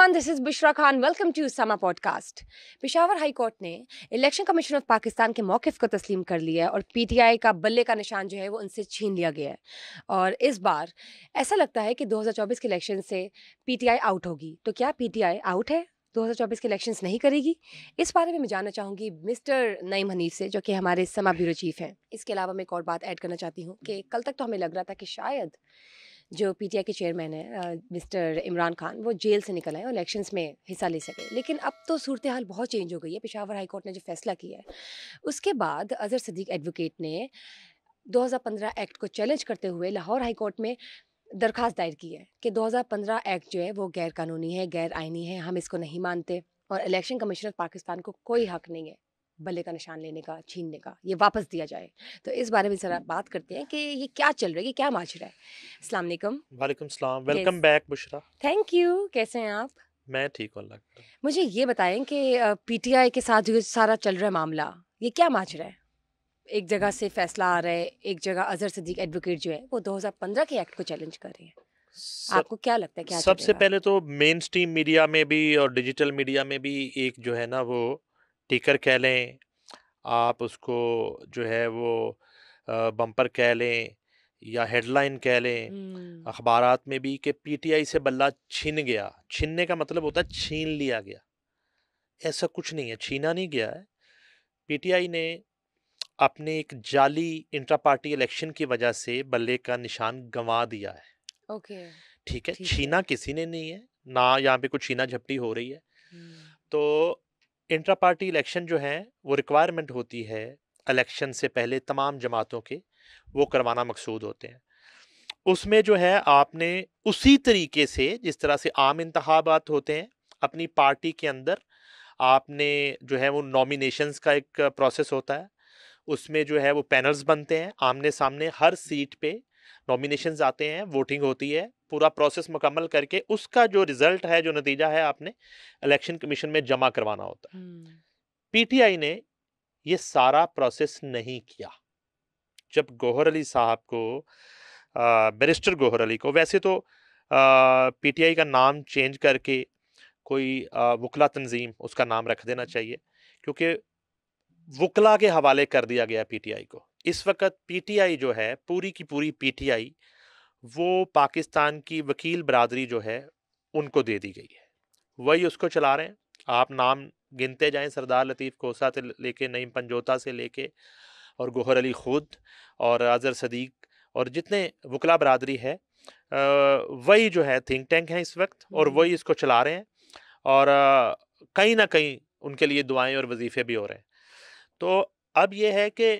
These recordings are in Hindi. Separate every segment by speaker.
Speaker 1: everyone, this is Bushra Khan. Welcome to Sama Podcast. Peshawar high court ने इलेक्शन कमीशन ऑफ पाकिस्तान के मौक़िफ़ को तस्लीम कर लिया है और पीटीआई का बल्ले का निशान जो है वो उनसे छीन लिया गया है। और इस बार ऐसा लगता है कि 2024 के इलेक्शन से पीटीआई आउट होगी। तो क्या पीटीआई आउट है? 2024 के इलेक्शंस नहीं करेगी? इस बारे में मैं जानना चाहूँगी मिस्टर नईम हनीफ से, जो कि हमारे समा ब्यूरो चीफ हैं। इसके अलावा मैं एक और बात ऐड करना चाहती हूँ कि कल तक तो हमें लग रहा था कि शायद जो पीटीआई के चेयरमैन है मिस्टर इमरान खान, वो जेल से निकल आए और इलेक्शंस में हिस्सा ले सके, लेकिन अब तो सूरत हाल बहुत चेंज हो गई है। पेशावर हाई कोर्ट ने जो फैसला किया है उसके बाद अजहर सदीक एडवोकेट ने 2015 एक्ट को चैलेंज करते हुए लाहौर हाई कोर्ट में दरखास्त दायर की है कि 2015 एक्ट जो है वो गैर कानूनी है, गैर आइनी है, हम इसको नहीं मानते और इलेक्शन कमीशन ऑफ पाकिस्तान को कोई हक नहीं है बल्ले का निशान लेने का, छीनने का, ये वापस दिया जाए। तो इस बारे में ज़रा बात करते हैं कि ये क्या चल रहा है, ये क्या माजरा है। अस्सलाम वालेकुम।
Speaker 2: वालेकुम सलाम, welcome back Bushra.
Speaker 1: Thank you. कैसे हैं आप?
Speaker 2: मैं ठीक हूँ, अल्लाह का।
Speaker 1: मुझे ये बताएं कि पीटीआई के साथ जो सारा चल रहा है मामला, ये क्या माजरा है? एक जगह से फैसला आ रहा है, एक जगह अजहर सदीक एडवोकेट जो है वो 2015 के एक्ट को चैलेंज कर रहे हैं। आपको क्या लगता है क्या
Speaker 2: सबसे
Speaker 1: चलेगा?
Speaker 2: पहले तो मेन स्ट्रीम मीडिया में भी और डिजिटल मीडिया में भी एक जो है ना वो टिकर कह लें, आप उसको जो है वो बम्पर कह लें या हेडलाइन कह लें अखबारात में भी कि पीटीआई से बल्ला छीन गया। छीनने का मतलब होता है छीन लिया गया। ऐसा कुछ नहीं है, छीना नहीं गया है। पीटीआई ने अपने एक जाली इंट्रा पार्टी इलेक्शन की वजह से बल्ले का निशान गंवा दिया है।
Speaker 1: ओके,
Speaker 2: ठीक है,
Speaker 1: ठीक
Speaker 2: छीना
Speaker 1: है।
Speaker 2: किसी ने नहीं है ना, यहाँ पे कुछ छीना झपटी हो रही है। तो इंट्रा पार्टी इलेक्शन जो है वो रिक्वायरमेंट होती है इलेक्शन से पहले तमाम जमातों के, वो करवाना मकसूद होते हैं। उसमें जो है आपने उसी तरीके से जिस तरह से आम इंतखाबात होते हैं अपनी पार्टी के अंदर, आपने जो है वो नॉमिनेशंस का एक प्रोसेस होता है। उसमें जो है वो पैनल्स बनते हैं, आमने सामने हर सीट पे नॉमिनेशंस आते हैं, वोटिंग होती है, पूरा प्रोसेस मुकम्मल करके उसका जो रिजल्ट है, जो नतीजा है, आपने इलेक्शन कमीशन में जमा करवाना होता है। पीटीआई ने ये सारा प्रोसेस नहीं किया। जब गौहर अली साहब को, बैरिस्टर गौहर अली को, वैसे तो पीटीआई का नाम चेंज करके कोई वकला तंजीम उसका नाम रख देना चाहिए, क्योंकि वकला के हवाले कर दिया गया पीटीआई को। इस वक्त पीटीआई जो है, पूरी की पूरी पीटीआई, वो पाकिस्तान की वकील बरादरी जो है उनको दे दी गई है, वही उसको चला रहे हैं। आप नाम गिनते जाएं, सरदार लतीफ़ कोसा से लेके नईम पंजोता से लेके और गौहर अली खुद और अजहर सदीक और जितने वकला बरादरी है, वही जो है थिंक टैंक हैं इस वक्त और वही इसको चला रहे हैं। और कहीं ना कहीं उनके लिए दुआएं और वजीफे भी हो रहे हैं। तो अब ये है कि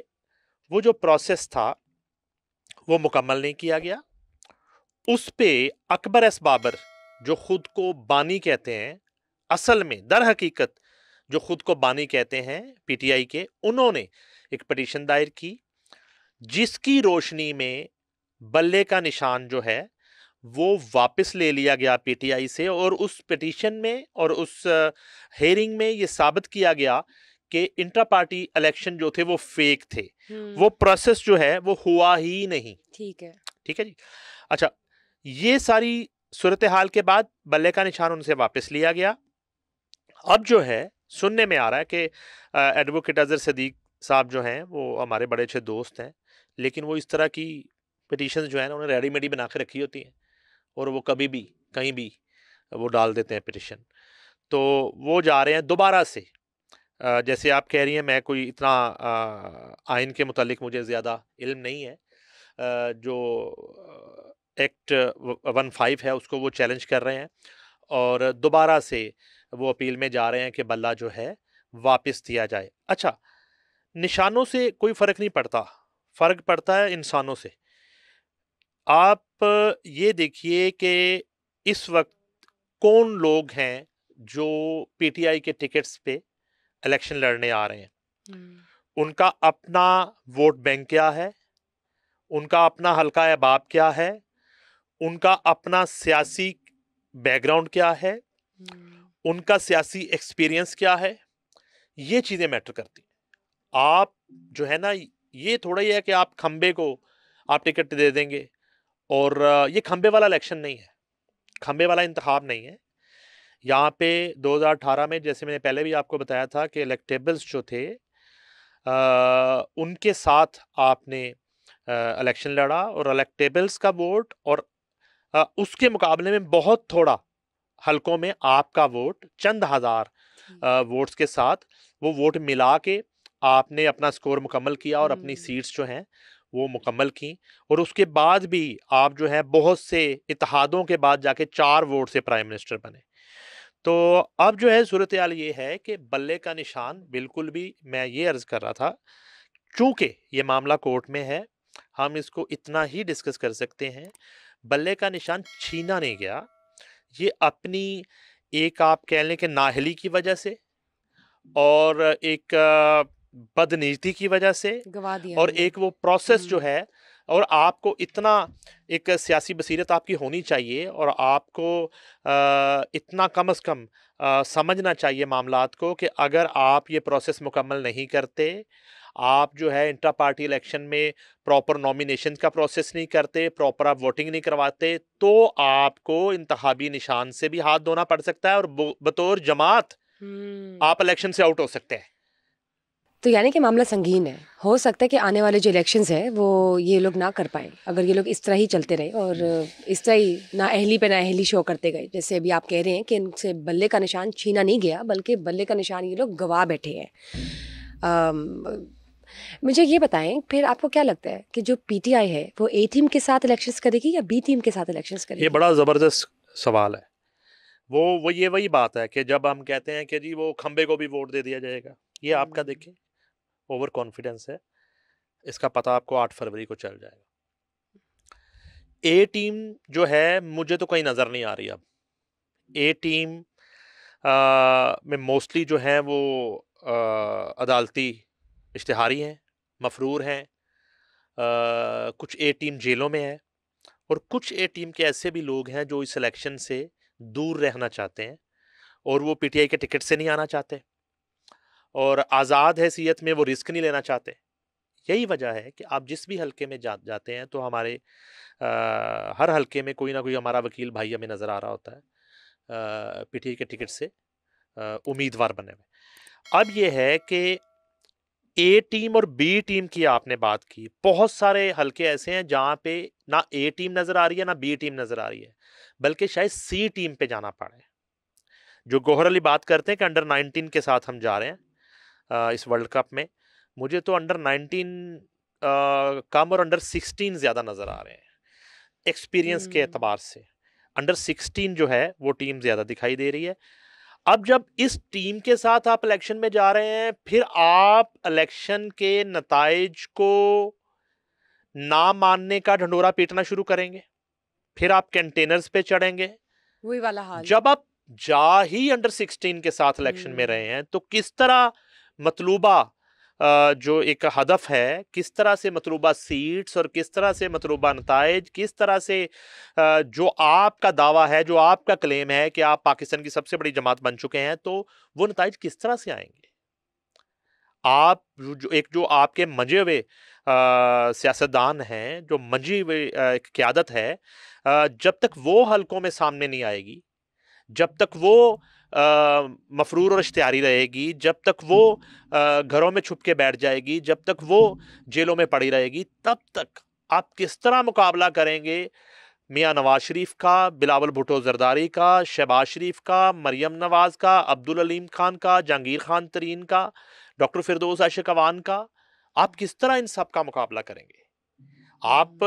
Speaker 2: वो जो प्रोसेस था वो मुकम्मल नहीं किया गया। उस पे अकबर एस बाबर, जो खुद को बानी कहते हैं, असल में दर हकीकत जो खुद को बानी कहते हैं पीटीआई के, उन्होंने एक पिटीशन दायर की जिसकी रोशनी में बल्ले का निशान जो है वो वापस ले लिया गया पीटीआई से। और उस पिटीशन में और उस हेयरिंग में ये साबित किया गया कि इंट्रा पार्टी इलेक्शन जो थे वो फेक थे, वो प्रोसेस जो है वो हुआ ही नहीं। ठीक है जी। अच्छा, ये सारी सूरत हाल के बाद बल्ले का निशान उनसे वापस लिया गया। अब जो है सुनने में आ रहा है कि एडवोकेट अजहर सदीक साहब जो हैं वो हमारे बड़े अच्छे दोस्त हैं, लेकिन वो इस तरह की पिटीशन जो है ना उन्होंने रेडीमेड ही बना के रखी होती हैं और वो कभी भी कहीं भी वो डाल देते हैं पिटीशन। तो वो जा रहे हैं दोबारा से, जैसे आप कह रही हैं, मैं कोई इतना आइन के मुतालिक मुझे ज़्यादा इल्म नहीं है। जो एक्ट 15 है उसको वो चैलेंज कर रहे हैं और दोबारा से वो अपील में जा रहे हैं कि बल्ला जो है वापस दिया जाए। अच्छा, निशानों से कोई फ़र्क नहीं पड़ता, फ़र्क पड़ता है इंसानों से। आप ये देखिए कि इस वक्त कौन लोग हैं जो पीटीआई के टिकट्स पे इलेक्शन लड़ने आ रहे हैं। उनका अपना वोट बैंक क्या है, उनका अपना हल्का अहबाब क्या है, उनका अपना सियासी बैकग्राउंड क्या है, उनका सियासी एक्सपीरियंस क्या है, ये चीज़ें मैटर करती हैं। आप जो है ना, ये थोड़ा ही है कि आप खंबे को आप टिकट दे देंगे, और ये खंबे वाला इलेक्शन नहीं है, खंबे वाला इंतखाब नहीं है। यहाँ पे 2018 में जैसे मैंने पहले भी आपको बताया था कि इलेक्टेबल्स जो थे उनके साथ आपने इलेक्शन लड़ा और इलेक्टेबल्स का वोट और उसके मुकाबले में बहुत थोड़ा हलकों में आपका वोट चंद हजार वोट्स के साथ वो वोट मिला के आपने अपना स्कोर मुकम्मल किया और अपनी सीट्स जो हैं वो मुकम्मल की और उसके बाद भी आप जो है बहुत से इत्तेहादों के बाद जाके 4 वोट से प्राइम मिनिस्टर बने। तो अब जो है सूरत हाल ये है कि बल्ले का निशान बिल्कुल भी, मैं ये अर्ज कर रहा था, चूंकि ये मामला कोर्ट में है हम इसको इतना ही डिस्कस कर सकते हैं, बल्ले का निशान छीना नहीं गया, ये अपनी एक आप कह लें कि नाअहली की वजह से और एक बदनीति की वजह से
Speaker 1: गवा दिया
Speaker 2: और
Speaker 1: हमने।
Speaker 2: एक वो प्रोसेस जो है, और आपको इतना एक सियासी बसीरत आपकी होनी चाहिए और आपको इतना कम से कम समझना चाहिए मामलात को कि अगर आप ये प्रोसेस मुकम्मल नहीं करते, आप जो है इंट्रा पार्टी इलेक्शन में प्रॉपर नॉमिनेशन का प्रोसेस नहीं करते, प्रॉपर आप वोटिंग नहीं करवाते, तो आपको इंतखाबी निशान से भी हाथ धोना पड़ सकता है और बतौर जमात आप इलेक्शन से आउट हो सकते हैं।
Speaker 1: तो यानी कि मामला संगीन है, हो सकता है कि आने वाले जो इलेक्शंस है वो ये लोग ना कर पाए अगर ये लोग इस तरह ही चलते रहे और इस तरह ही नाअहली पे नाअहली शो करते गए। जैसे अभी आप कह रहे हैं कि इनसे बल्ले का निशान छीना नहीं गया बल्कि बल्ले का निशान ये लोग गवा बैठे हैं। मुझे ये बताएं फिर आपको क्या लगता है कि जो पीटीआई है वो ए टीम के साथ इलेक्शंस करेगी या बी टीम के साथ इलेक्शंस करेगी?
Speaker 2: ये बड़ा ज़बरदस्त सवाल है। वो ये वही बात है कि जब हम कहते हैं कि जी वो खंबे को भी वोट दे दिया जाएगा, ये आपका देखें ओवर कॉन्फिडेंस है, इसका पता आपको 8 फरवरी को चल जाएगा। ए टीम जो है मुझे तो कहीं नज़र नहीं आ रही अब। ए टीम में मोस्टली जो है वो अदालती इश्तिहारी हैं, मफरूर हैं, कुछ ए टीम जेलों में है और कुछ ए टीम के ऐसे भी लोग हैं जो इस इलेक्शन से दूर रहना चाहते हैं और वो पीटीआई के टिकट से नहीं आना चाहते और आज़ाद हैसियत में वो रिस्क नहीं लेना चाहते। यही वजह है कि आप जिस भी हलके में जाते हैं तो हमारे हर हलके में कोई ना कोई हमारा वकील भाई हमें नज़र आ रहा होता है पीटीआई के टिकट से उम्मीदवार बने हुए। अब ये है कि ए टीम और बी टीम की आपने बात की, बहुत सारे हलके ऐसे हैं जहां पे ना ए टीम नजर आ रही है ना बी टीम नजर आ रही है, बल्कि शायद सी टीम पे जाना पड़े। जो गौहर अली बात करते हैं कि अंडर 19 के साथ हम जा रहे हैं इस वर्ल्ड कप में, मुझे तो अंडर 19 कम और अंडर 16 ज्यादा नजर आ रहे हैं एक्सपीरियंस के एतबार से। अंडर 16 जो है वो टीम ज्यादा दिखाई दे रही है। अब जब इस टीम के साथ आप इलेक्शन में जा रहे हैं, फिर आप इलेक्शन के नताइज को ना मानने का ढंढोरा पीटना शुरू करेंगे, फिर आप कंटेनर्स पे चढ़ेंगे।
Speaker 1: वही वाला हाल।
Speaker 2: जब आप जा ही अंडर 16 के साथ इलेक्शन में रहे हैं तो किस तरह मतलूबा जो एक हदफ है, किस तरह से मतलूबा सीट्स और किस तरह से मतलूबा नताइज, किस तरह से जो आपका दावा है, जो आपका क्लेम है कि आप पाकिस्तान की सबसे बड़ी जमात बन चुके हैं, तो वो नताइज किस तरह से आएंगे? आप जो आपके मंजे हुए सियासतदान हैं, जो मंजी हुई एक क़यादत है, जब तक वो हलकों में सामने नहीं आएगी, जब तक वो मफरूर और इश्तिहारी रहेगी, जब तक वो घरों में छुप के बैठ जाएगी, जब तक वो जेलों में पड़ी रहेगी, तब तक आप किस तरह मुकाबला करेंगे मियाँ नवाज शरीफ का, बिलावल भुट्टो जरदारी का, शहबाज शरीफ का, मरियम नवाज का, अब्दुल अलीम खान का, जहांगीर खान तरीन का, डॉक्टर फिरदौस आशिक अवान का? आप किस तरह इन सब का मुकाबला करेंगे? आप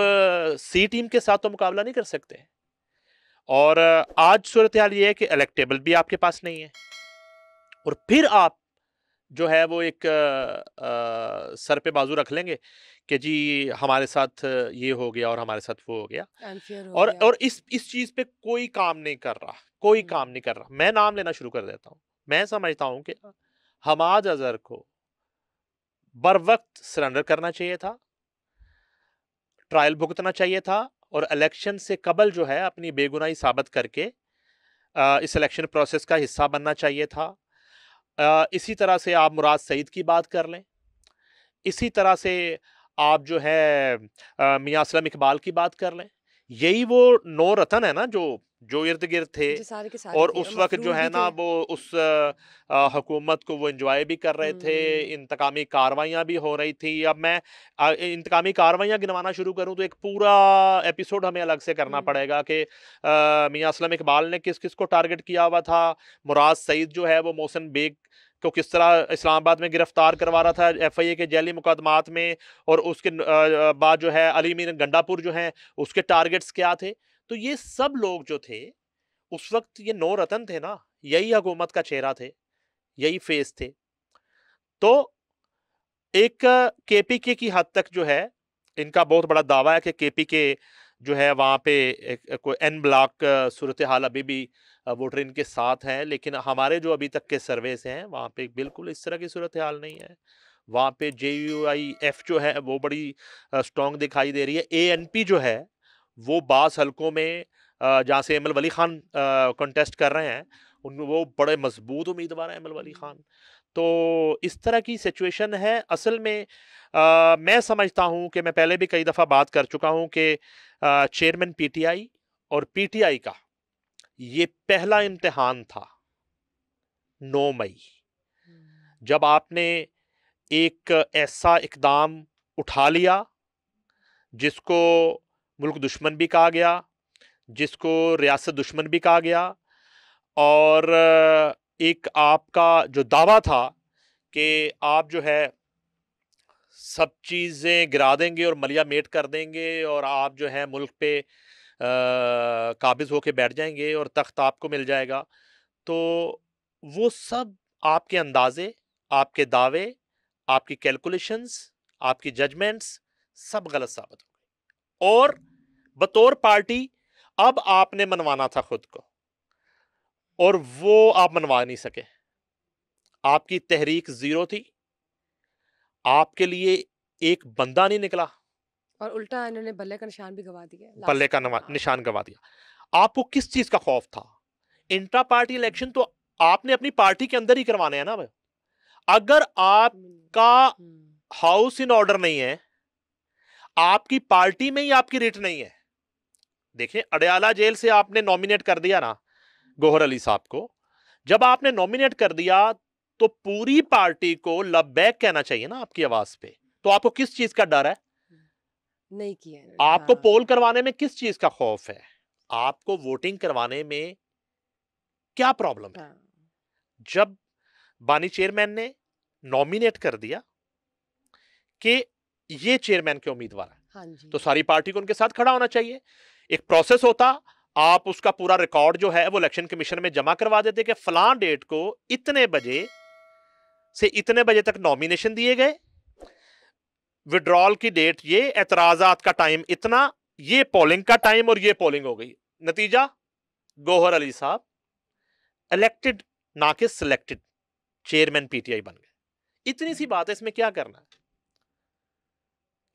Speaker 2: सी टीम के साथ तो मुकाबला नहीं कर सकते। और आज सूरत हाल ये है कि इलेक्टेबल भी आपके पास नहीं है और फिर आप जो है वो एक सर पे बाजू रख लेंगे कि जी हमारे साथ ये हो गया और हमारे साथ वो हो गया,
Speaker 1: अनफेयर हो गया।
Speaker 2: और इस चीज पे कोई काम नहीं कर रहा, कोई काम नहीं कर रहा। मैं नाम लेना शुरू कर देता हूँ। मैं समझता हूँ कि हमाद अजहर को बर वक्त सरेंडर करना चाहिए था, ट्रायल भुगतना चाहिए था और इलेक्शन से कबल जो है अपनी बेगुनाही साबित करके इस इलेक्शन प्रोसेस का हिस्सा बनना चाहिए था। इसी तरह से आप मुराद सईद की बात कर लें, इसी तरह से आप जो है मियाँ असलम इकबाल की बात कर लें, यही वो 9 रतन है ना जो इर्द गिर्द थे,
Speaker 1: जो सारे के सारे
Speaker 2: और
Speaker 1: थे
Speaker 2: उस
Speaker 1: और
Speaker 2: वक्त जो
Speaker 1: मफरूर
Speaker 2: है
Speaker 1: भी
Speaker 2: ना
Speaker 1: थे।
Speaker 2: वो उस हुकूमत को वो एंजॉय भी कर रहे थे, इंतकामी कार्रवाइयाँ भी हो रही थी। अब मैं इंतकामी कार्रवाइयाँ गिनवाना शुरू करूं तो एक पूरा एपिसोड हमें अलग से करना पड़ेगा कि मियां असलम इकबाल ने किस किस को टारगेट किया हुआ था। मुराद सईद जो है वो मोहसिन बेग को किस तरह इस्लामाबाद में गिरफ्तार करवा रहा था FIA के जैली मुकदमात में, और उसके बाद जो है अली मीर गंडापुर जो है उसके टारगेट्स क्या थे। तो ये सब लोग जो थे उस वक्त, ये 9 रतन थे ना, यही हुकूमत का चेहरा थे, यही फेस थे। तो एक KPK की हद तक जो है इनका बहुत बड़ा दावा है कि KPK जो है वहां पे कोई एन ब्लॉक सूरत हाल अभी भी वोटर इनके साथ हैं, लेकिन हमारे जो अभी तक के सर्वेस हैं वहां पे बिल्कुल इस तरह की सूरत हाल नहीं है। वहां पे JUIF जो है वो बड़ी स्ट्रांग दिखाई दे रही है। ANP जो है वो बास हलकों में जहाँ से एमल वली खान कंटेस्ट कर रहे हैं, उन वो बड़े मजबूत उम्मीदवार हैं एमल वली खान। तो इस तरह की सिचुएशन है असल में। मैं समझता हूं कि मैं पहले भी कई दफ़ा बात कर चुका हूं कि चेयरमैन PTI और PTI का ये पहला इम्तिहान था 9 मई, जब आपने एक ऐसा इकदाम उठा लिया जिसको मुल्क दुश्मन भी कहा गया, जिसको रियासत दुश्मन भी कहा गया, और एक आपका जो दावा था कि आप जो है सब चीज़ें गिरा देंगे और मलिया मेट कर देंगे और आप जो है मुल्क पे काबिज होके बैठ जाएंगे और तख्त आपको मिल जाएगा, तो वो सब आपके अंदाजे, आपके दावे, आपकी कैलकुलेशंस, आपकी जजमेंट्स सब गलत साबित हो गए। और बतौर पार्टी अब आपने मनवाना था खुद को, और वो आप मनवा नहीं सके। आपकी तहरीक जीरो थी, आपके लिए एक बंदा नहीं निकला,
Speaker 1: और उल्टा इन्होंने बल्ले का निशान भी गवा दिया
Speaker 2: बल्ले
Speaker 1: लास्ट
Speaker 2: का
Speaker 1: में।
Speaker 2: निशान गवा दिया। आपको किस चीज का खौफ था? इंट्रा पार्टी इलेक्शन तो आपने अपनी पार्टी के अंदर ही करवाने हैं ना भाई। अगर आपका हाउस इन ऑर्डर नहीं है, आपकी पार्टी में ही आपकी रिट नहीं है। देखिए, अडयाला जेल से आपने नॉमिनेट कर दिया ना गौहर अली साहब को, जब आपने नॉमिनेट कर दिया तो पूरी पार्टी को लबैक कहना चाहिए ना आपकी आवाज पे। तो आपको किस चीज का डर है?
Speaker 1: नहीं किया इन्होंने,
Speaker 2: आपको
Speaker 1: हाँ।
Speaker 2: पोल करवाने में किस चीज का खौफ है? आपको वोटिंग करवाने में क्या प्रॉब्लम है?
Speaker 1: हाँ।
Speaker 2: जब बानी चेयरमैन ने नॉमिनेट कर दिया कि ये चेयरमैन के उम्मीदवार है,
Speaker 1: हाँ जी।
Speaker 2: तो सारी पार्टी को उनके साथ खड़ा होना चाहिए। एक प्रोसेस होता, आप उसका पूरा रिकॉर्ड जो है वो इलेक्शन कमीशन में जमा करवा देते कि फलां डेट को इतने बजे से इतने बजे तक नॉमिनेशन दिए गए, विड्रॉल की डेट ये, एतराजात का टाइम इतना, ये पोलिंग का टाइम, और ये पोलिंग हो गई। नतीजा, गौहर अली साहब इलेक्टेड ना कि सिलेक्टेड चेयरमैन PTI बन गए। इतनी सी बात है, इसमें क्या करना है?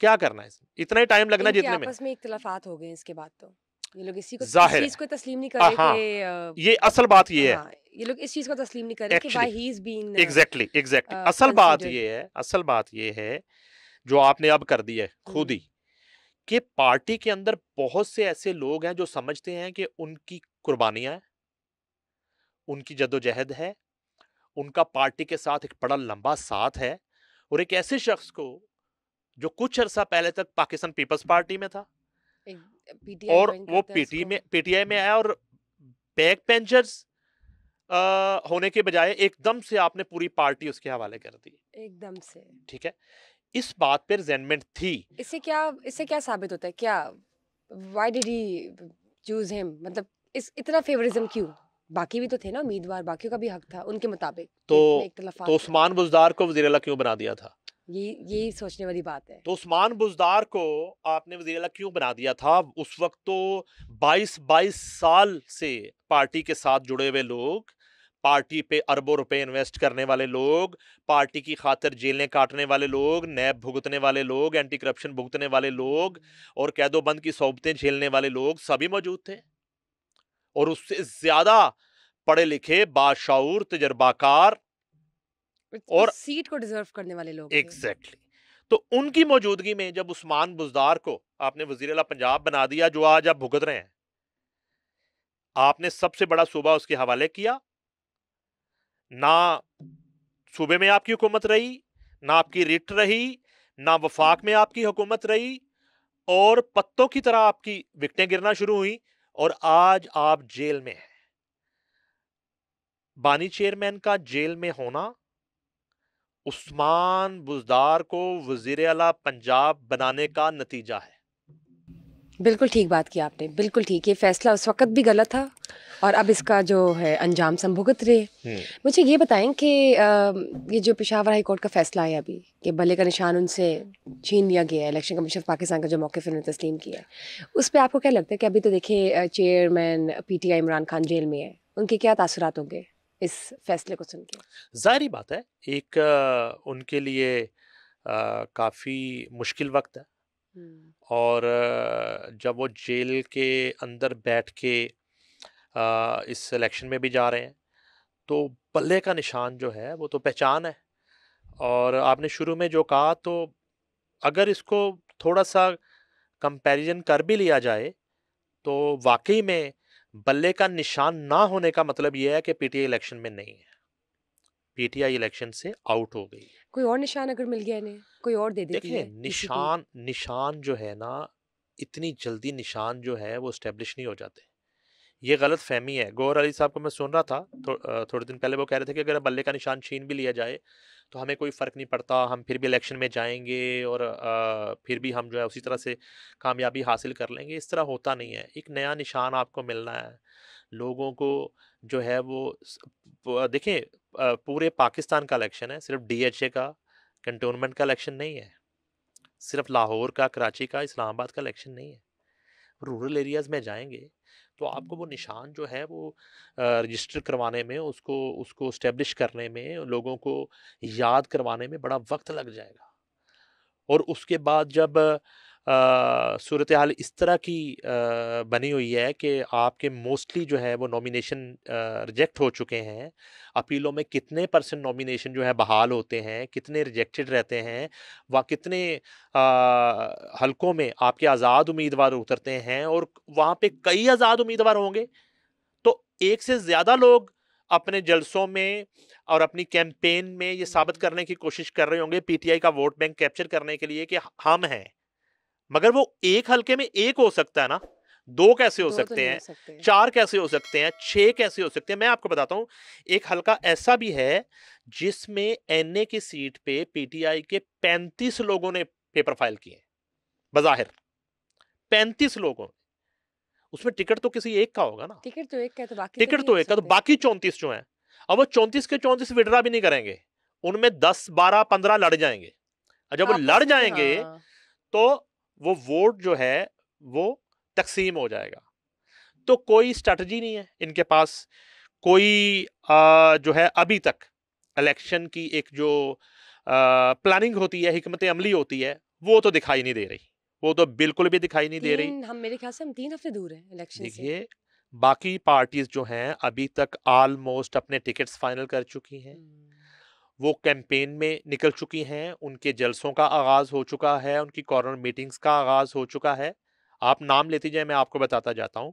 Speaker 2: क्या करना है इसमें? इतना ही टाइम लगना
Speaker 1: इनके
Speaker 2: जितने में।
Speaker 1: आपस में इख्तिलाफात हो गए इसके बाद तो ये लोग इस
Speaker 2: जाहिर
Speaker 1: चीज को तस्लीम नहीं कर
Speaker 2: है,
Speaker 1: रहे
Speaker 2: हाँ,
Speaker 1: कि
Speaker 2: ये असल बात ये है।
Speaker 1: हाँ, ये लोग इस चीज को तस्लीम नहीं कर रहे कि
Speaker 2: actually
Speaker 1: why he is being
Speaker 2: exactly असल बात
Speaker 1: कंसीडर्ड।
Speaker 2: ये है, असल बात ये है जो आपने अब कर दी है खुद ही, कि पार्टी के अंदर बहुत से ऐसे लोग हैं जो समझते हैं कि उनकी कुर्बानियां हैं, उनकी जद्दोजहद है, उनका पार्टी के साथ एक बड़ा लंबा साथ है, और एक ऐसे शख्स को जो कुछ अरसा पहले तक पाकिस्तान पीपल्स पार्टी में था
Speaker 1: पीटीआई
Speaker 2: और
Speaker 1: ज्वाइन
Speaker 2: वो
Speaker 1: करता है इसको।
Speaker 2: PTI में आया, और बैक बेंचर्स होने के बजाय एकदम से आपने पूरी पार्टी उसके हवाले कर दी।
Speaker 1: एकदम से।
Speaker 2: ठीक है, इस बात पर रिजेंटमेंट थी।
Speaker 1: इससे क्या साबित होता है? क्या why did he choose him? मतलब इस इतना फेवरिज्म क्यों? बाकी भी तो थे ना उम्मीदवार, बाकियों का भी हक था उनके मुताबिक।
Speaker 2: तो
Speaker 1: इतने इख्तिलाफात थे।
Speaker 2: उस्मान बुजदार को वजीर आला क्यों बना दिया था?
Speaker 1: यही सोचने वाली बात है।
Speaker 2: तो उस्मान बुजदार को आपने वजीर आला क्यों बना दिया था? उस वक्त तो 22 साल से पार्टी के साथ जुड़े हुए लोग, पार्टी पे अरबों रुपए इन्वेस्ट करने वाले लोग, पार्टी की खातिर जेलें काटने वाले लोग, नैब भुगतने वाले लोग, एंटी करप्शन भुगतने वाले लोग, और कैदोबंद की सोबतें झेलने वाले लोग सभी मौजूद थे, और उससे ज्यादा पढ़े लिखे, बाशऊर, तजर्बाकार
Speaker 1: उस
Speaker 2: और
Speaker 1: सीट को डिजर्व करने वाले लोग थे।
Speaker 2: एग्जैक्टली तो उनकी मौजूदगी में जब उस्मान बुज़दार को आपने वज़ीर आला पंजाब बना दिया, जो आज आप भुगत रहे हैं, आपने सबसे बड़ा सूबा उसके हवाले किया, ना सूबे में आपकी हुकूमत रही, ना आपकी रिट रही, ना वफाक में आपकी हुकूमत रही, और पत्तों की तरह आपकी विकटें गिरना शुरू हुई, और आज आप जेल में हैं। बानी चेयरमैन का जेल में होना उस्मान बुज़दार को वज़ीर आला पंजाब बनाने का नतीजा है।
Speaker 1: बिल्कुल ठीक बात की आपने, बिल्कुल ठीक। ये फैसला उस वक्त भी गलत था और अब इसका जो है अंजाम से हम भुगत रहे। मुझे ये बताएं कि ये जो पेशावर हाई कोर्ट का फैसला है अभी कि बल्ले का निशान उनसे छीन लिया गया है, इलेक्शन कमीशन ऑफ पाकिस्तान का जो मौक़िफ़ उन्होंने तस्लीम किया है, उस पर आपको क्या लगता है कि अभी तो देखिए chairman PTI Imran Khan jail में है, उनके क्या तासुरात होंगे इस फैसले को सुन के?
Speaker 2: ज़ाहिर बात है, एक उनके लिए काफ़ी मुश्किल वक्त है, और जब वो जेल के अंदर बैठ के इस इलेक्शन में भी जा रहे हैं, तो बल्ले का निशान जो है वो तो पहचान है। और आपने शुरू में जो कहा, तो अगर इसको थोड़ा सा कंपैरिजन कर भी लिया जाए, तो वाकई में बल्ले का निशान ना होने का मतलब यह है कि PTI इलेक्शन में नहीं है, PTI इलेक्शन से आउट हो गई।
Speaker 1: कोई और निशान अगर मिल गया इन्हें, कोई और दे देती
Speaker 2: देखिए,
Speaker 1: है ECP?
Speaker 2: निशान जो है ना, इतनी जल्दी निशान जो है वो इस्टेब्लिश नहीं हो जाते। ये गलत फहमी है। गौहर अली साहब को मैं सुन रहा था थोड़े दिन पहले, वो कह रहे थे कि अगर बल्ले का निशान छीन भी लिया जाए तो हमें कोई फ़र्क नहीं पड़ता, हम फिर भी इलेक्शन में जाएंगे और फिर भी हम जो है उसी तरह से कामयाबी हासिल कर लेंगे। इस तरह होता नहीं है। एक नया निशान आपको मिलना है, लोगों को जो है वो देखें, पूरे पाकिस्तान का इलेक्शन है, सिर्फ DHA का, कंटोनमेंट का इलेक्शन नहीं है, सिर्फ लाहौर का, कराची का, इस्लामाबाद का इलेक्शन नहीं है। रूरल एरियाज़ में जाएंगे तो आपको वो निशान जो है वो रजिस्टर करवाने में, उसको उसको इस्टेब्लिश करने में, लोगों को याद करवाने में बड़ा वक्त लग जाएगा। और उसके बाद जब सूरत हाल इस तरह की बनी हुई है कि आपके मोस्टली जो है वो नॉमिनेशन रिजेक्ट हो चुके हैं, अपीलों में कितने % नॉमिनेशन जो है बहाल होते हैं, कितने रिजेक्टेड रहते हैं, व कितने हलकों में आपके आज़ाद उम्मीदवार उतरते हैं, और वहाँ पे कई आज़ाद उम्मीदवार होंगे, तो एक से ज़्यादा लोग अपने जलसों में और अपनी कैंपेन में ये साबित करने की कोशिश कर रहे होंगे, PTI का वोट बैंक कैप्चर करने के लिए, कि हम हैं। मगर वो एक हलके में एक हो सकता है ना, 2 कैसे हो
Speaker 1: दो तो
Speaker 2: सकते
Speaker 1: नहीं हो
Speaker 2: हैं,
Speaker 1: सकते।
Speaker 2: 4 कैसे हो सकते हैं, 6 कैसे हो सकते हैं? मैं आपको बताता हूं, एक हलका ऐसा भी है जिसमें NA की सीट पे PTI के 35 लोगों ने पेपर फाइल किए, बजाहिर 35 लोगों। उसमें टिकट तो किसी एक का होगा ना,
Speaker 1: टिकट तो एक का है, तो बाकी तो
Speaker 2: टिकट
Speaker 1: नहीं
Speaker 2: तो
Speaker 1: हो
Speaker 2: एक का, तो
Speaker 1: सकते।
Speaker 2: बाकी 34 जो हैं, अब वो 34 के 34 विड्रा भी नहीं करेंगे, उनमें 10 12 15 लड़ जाएंगे, और जब वो लड़
Speaker 1: आपस में
Speaker 2: जाएंगे
Speaker 1: हाँ।
Speaker 2: तो वो वोट जो है वो तकसीम हो जाएगा। तो कोई स्ट्रैटेजी नहीं है इनके पास, कोई जो है अभी तक इलेक्शन की एक जो प्लानिंग होती है, हिकमत अमली होती है, वो तो दिखाई नहीं दे रही, वो तो बिल्कुल भी दिखाई नहीं दे रही।
Speaker 1: मेरे ख्याल से हम 3 हफ्ते दूर हैं इलेक्शन से।
Speaker 2: देखिए, बाकी पार्टीज जो हैं अभी तक ऑलमोस्ट अपने टिकट्स फाइनल कर चुकी हैं, वो कैंपेन में निकल चुकी हैं, उनके जलसों का आगाज हो चुका है, उनकी कॉर्नर मीटिंग्स का आगाज हो चुका है। आप नाम लेती जाए, मैं आपको बताता जाता हूं।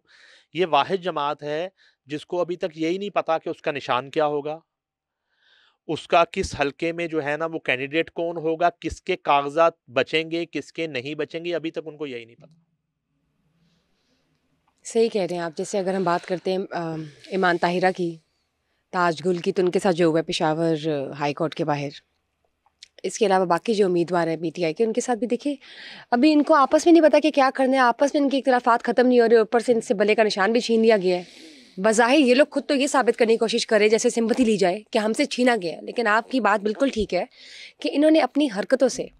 Speaker 2: ये वाहिद जमात है जिसको अभी तक यही नहीं पता कि उसका निशान क्या होगा, उसका किस हलके में जो है ना वो कैंडिडेट कौन होगा, किसके कागजात बचेंगे, किसके नहीं बचेंगे, अभी तक उनको यही नहीं पता।
Speaker 1: सही कह रहे हैं आप। जैसे अगर हम बात करते हैं ईमान ताहिरा की, ताजगुल की, तो उनके साथ जो हुआ है पेशावर हाई कोर्ट के बाहर, इसके अलावा बाकी जो उम्मीदवार हैं PTI के, उनके साथ भी देखिए अभी इनको आपस में नहीं पता कि क्या करना है, आपस में इनकी इख्तिलाफात ख़त्म नहीं हो रहे, ऊपर से इनसे बल्ले का निशान भी छीन लिया गया है। बज़ाहिर ये लोग खुद तो ये साबित करने की कोशिश कर रहे हैं, जैसे सिंपैथी ली जाए कि हमसे छीना गया है, लेकिन आपकी बात बिल्कुल ठीक है कि इन्होंने अपनी हरकतों से,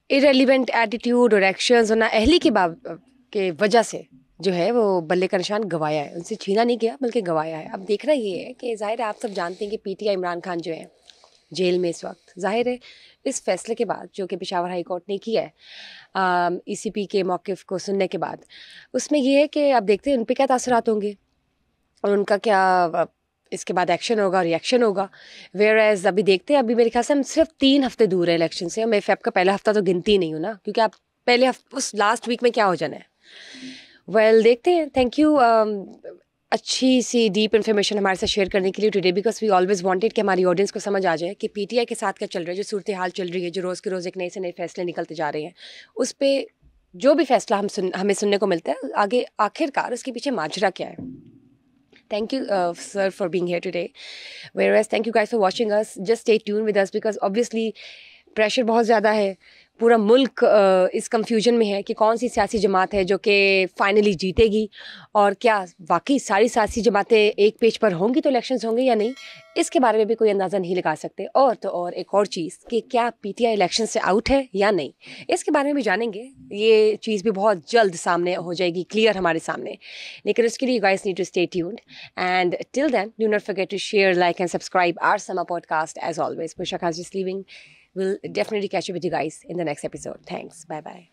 Speaker 1: इरेलीवेंट एटीट्यूड और एक्शंस और नाअहली के वजह से जो है वो बल्ले का निशान गवाया है, उनसे छीना नहीं गया बल्कि गवाया है। अब देखना ये है कि ज़ाहिर है आप सब जानते हैं कि PTI इमरान खान जो है जेल में इस वक्त, ज़ाहिर है इस फैसले के बाद जो कि पेशावर हाई कोर्ट ने किया है ECP के मौक़िफ़ को सुनने के बाद, उसमें ये है कि आप देखते हैं उन पे क्या तासुरात होंगे और उनका क्या इसके बाद एक्शन होगा, रिएक्शन होगा। वेयर एज अभी देखते हैं, अभी मेरे ख्याल से हम सिर्फ 3 हफ्ते दूर है इलेक्शन से। मैं फेब का पहला हफ्ता तो गिनती नहीं हूँ ना, क्योंकि आप पहले उस लास्ट वीक में क्या हो जाना है। वेल देखते हैं। थैंक यू अच्छी सी डीप इन्फॉर्मेशन हमारे साथ शेयर करने के लिए today, because we always wanted कि हमारी ऑडियंस को समझ आ जाए कि पीटीआई के साथ क्या चल रहा है, जो सूरत हाल चल रही है, जो रोज़ के रोज़ एक नए से नए फैसले निकलते जा रहे हैं, उस पर जो भी फैसला हमें सुनने को मिलता है, आगे आखिरकार उसके पीछे माजरा क्या है। Thank you, sir, for being here today. Whereas, thank you guys for watching us. Just stay tuned with us because obviously pressure बहुत ज़्यादा है। पूरा मुल्क इस कंफ्यूजन में है कि कौन सी सियासी जमात है जो कि फाइनली जीतेगी, और क्या वाकई सारी सियासी जमातें एक पेज पर होंगी तो इलेक्शंस होंगे या नहीं, इसके बारे में भी कोई अंदाज़ा नहीं लगा सकते। और तो और एक और चीज़ कि क्या पीटीआई इलेक्शन से आउट है या नहीं, इसके बारे में भी जानेंगे। ये चीज़ भी बहुत जल्द सामने हो जाएगी, क्लियर हमारे सामने। लेकिन उसके लिए guys need to stay tuned, and till then do not forget to share, like and subscribe our Samaa podcast as always. Pushak has just leaving. We'll definitely catch up with you guys in the next episode. Thanks. Bye-bye.